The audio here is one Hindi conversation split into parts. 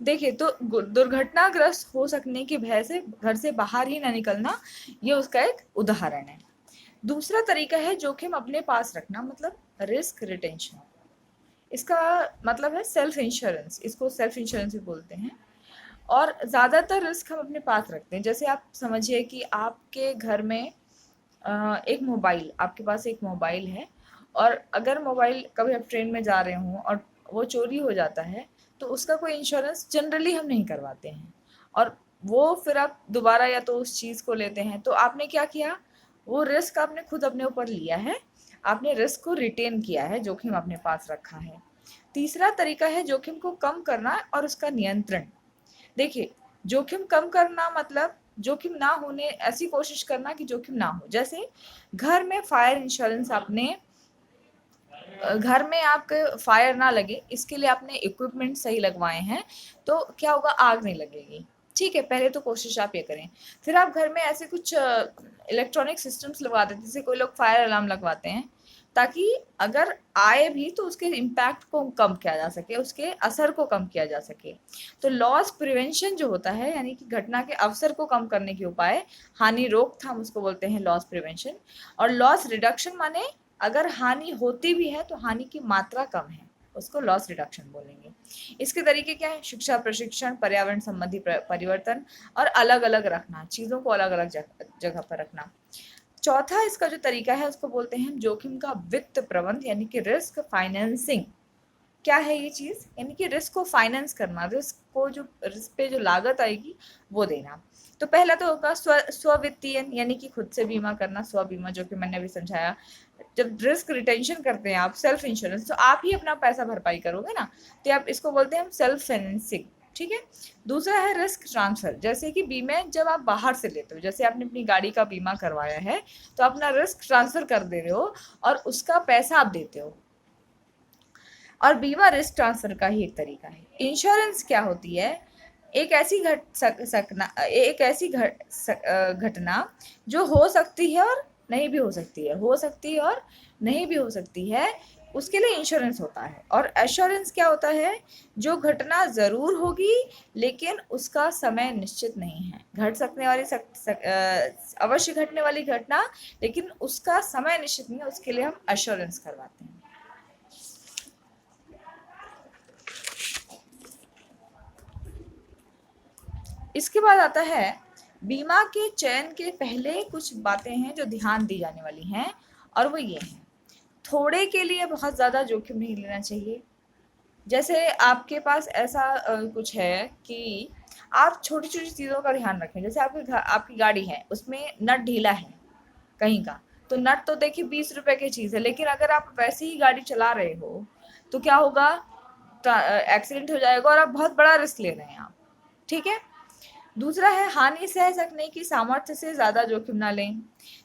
देखिए, तो दुर्घटनाग्रस्त हो सकने के भय से घर से बाहर ही ना निकलना, ये उसका एक उदाहरण है। दूसरा तरीका है जोखिम अपने पास रखना, मतलब रिस्क रिटेंशन। इसका मतलब है सेल्फ इंश्योरेंस, इसको सेल्फ इंश्योरेंस भी बोलते हैं। और ज़्यादातर रिस्क हम अपने पास रखते हैं। जैसे आप समझिए कि आपके घर में एक मोबाइल, आपके पास एक मोबाइल है, और अगर मोबाइल कभी आप ट्रेन में जा रहे हों और वो चोरी हो जाता है, तो उसका कोई इंश्योरेंस जनरली हम नहीं करवाते हैं, और वो फिर आप दोबारा या तो उस चीज़ को लेते हैं। तो आपने क्या किया, वो रिस्क आपने खुद अपने ऊपर लिया है, आपने रिस्क को रिटेन किया है, जोखिम अपने पास रखा है। तीसरा तरीका है जोखिम को कम करना और उसका नियंत्रण। देखिए, जोखिम कम करना मतलब जोखिम ना होने, ऐसी कोशिश करना कि जोखिम ना हो। जैसे घर में फायर इंश्योरेंस, आपने घर में आपके फायर ना लगे इसके लिए आपने इक्विपमेंट सही लगवाए हैं, तो क्या होगा, आग नहीं लगेगी। ठीक है, पहले तो कोशिश आप ये करें। फिर आप घर में ऐसे कुछ इलेक्ट्रॉनिक सिस्टम्स लगवा देते हैं, जैसे कोई लोग फायर अलार्म लगवाते हैं, ताकि अगर आए भी तो उसके इम्पैक्ट को कम किया जा सके, उसके असर को कम किया जा सके। तो लॉस प्रिवेंशन जो होता है, यानी कि घटना के अवसर को कम करने के उपाय, हानि रोकथाम उसको बोलते हैं लॉस प्रिवेंशन। और लॉस रिडक्शन माने अगर हानि होती भी है तो हानि की मात्रा कम है, उसको लॉस रिडक्शन बोलेंगे। इसके तरीके क्या है, शिक्षा, प्रशिक्षण, पर्यावरण संबंधी परिवर्तन, और अलग अलग रखना, चीज़ों को अलग अलग जगह पर रखना। चौथा इसका जो तरीका है उसको बोलते हैं जोखिम का वित्त प्रबंध, यानी कि रिस्क फाइनेंसिंग। क्या है ये चीज़, यानी कि रिस्क को फाइनेंस करना, रिस्क पे जो लागत आएगी वो देना। तो पहला तो होगा स्व वित्तीय, यानी कि खुद से बीमा करना, स्व बीमा, जो कि मैंने अभी समझाया। जब रिस्क रिटेंशन करते हैं आप, सेल्फ इंश्योरेंस, तो आप ही अपना पैसा भरपाई करोगे ना, तो आप इसको बोलते हैं हम सेल्फ फाइनेंसिंग। ठीक है। दूसरा है रिस्क ट्रांसफर, जैसे कि बीमे जब आप बाहर से लेते हो, जैसे आपने अपनी गाड़ी का बीमा करवाया है, तो अपना रिस्क ट्रांसफर कर दे रहे हो और उसका पैसा आप देते हो। और बीमा रिस्क ट्रांसफर का ही एक तरीका है। इंश्योरेंस क्या होती है, एक ऐसी घटना जो हो सकती है और नहीं भी हो सकती है, हो सकती है और नहीं भी हो सकती है, उसके लिए इंश्योरेंस होता है। और एश्योरेंस क्या होता है, जो घटना जरूर होगी लेकिन उसका समय निश्चित नहीं है, घट सकने वाली अवश्य घटने वाली घटना, लेकिन उसका समय निश्चित नहीं है, उसके लिए हम एश्योरेंस करवाते हैं। इसके बाद आता है बीमा के चयन के पहले कुछ बातें हैं जो ध्यान दी जाने वाली हैं, और वो ये हैं, थोड़े के लिए बहुत ज़्यादा जोखिम नहीं लेना चाहिए। जैसे आपके पास ऐसा कुछ है कि आप छोटी छोटी चीज़ों का ध्यान रखें। जैसे आपकी गाड़ी है, उसमें नट ढीला है कहीं का, तो नट तो देखिए 20 रुपए की चीज़ है, लेकिन अगर आप वैसे ही गाड़ी चला रहे हो तो क्या होगा, एक्सीडेंट हो जाएगा, और आप बहुत बड़ा रिस्क ले रहे हैं आप। ठीक है। दूसरा है हानि सह सकने की सामर्थ्य से ज्यादा जोखिम ना लें।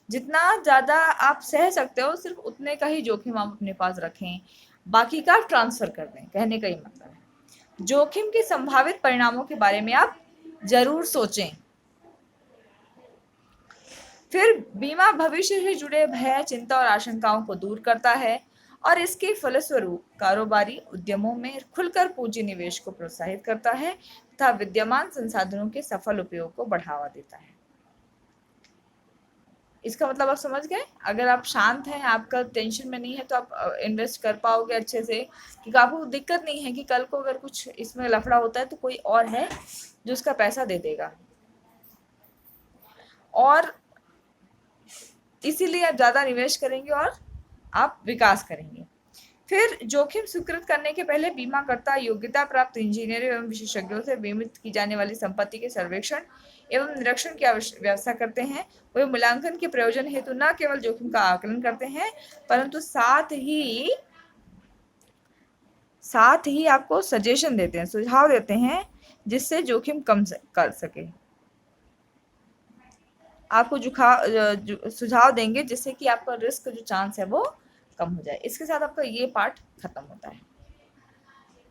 जितना ज्यादा आप सह सकते हो सिर्फ उतने का ही जोखिम आप अपने पास रखें, बाकी का ट्रांसफर कर दें, कहने का ही मतलब है। जोखिम के संभावित परिणामों के बारे में आप जरूर सोचें। फिर बीमा भविष्य से जुड़े भय, चिंता और आशंकाओं को दूर करता है, और इसके फलस्वरूप कारोबारी उद्यमों में खुलकर पूंजी निवेश को प्रोत्साहित करता है तथा विद्यमान संसाधनों के सफल उपयोग को बढ़ावा देता है। इसका मतलब आप समझ गए, अगर आप शांत हैं, आपका टेंशन में नहीं है, तो आप इन्वेस्ट कर पाओगे अच्छे से, क्योंकि आपको दिक्कत नहीं है कि कल को अगर कुछ इसमें लफड़ा होता है तो कोई और है जो उसका पैसा दे देगा। और इसीलिए आप ज़्यादा निवेश करेंगे और आप विकास करेंगे। फिर जोखिम स्वीकृत करने के पहले बीमाकर्ता योग्यता प्राप्त इंजीनियर एवं विशेषज्ञों से बीमित की जाने वाली संपत्ति के सर्वेक्षण एवं निरीक्षण की व्यवस्था करते हैं। वे मूल्यांकन के प्रयोजन हेतु न केवल जोखिम का आकलन करते हैं, परंतु साथ ही आपको सजेशन देते हैं, सुझाव देते हैं, जिससे जोखिम कम कर सके। आपको सुझाव देंगे जिससे कि आपका रिस्क जो चांस है वो कम हो जाए। इसके साथ आपका ये पार्ट खत्म होता है।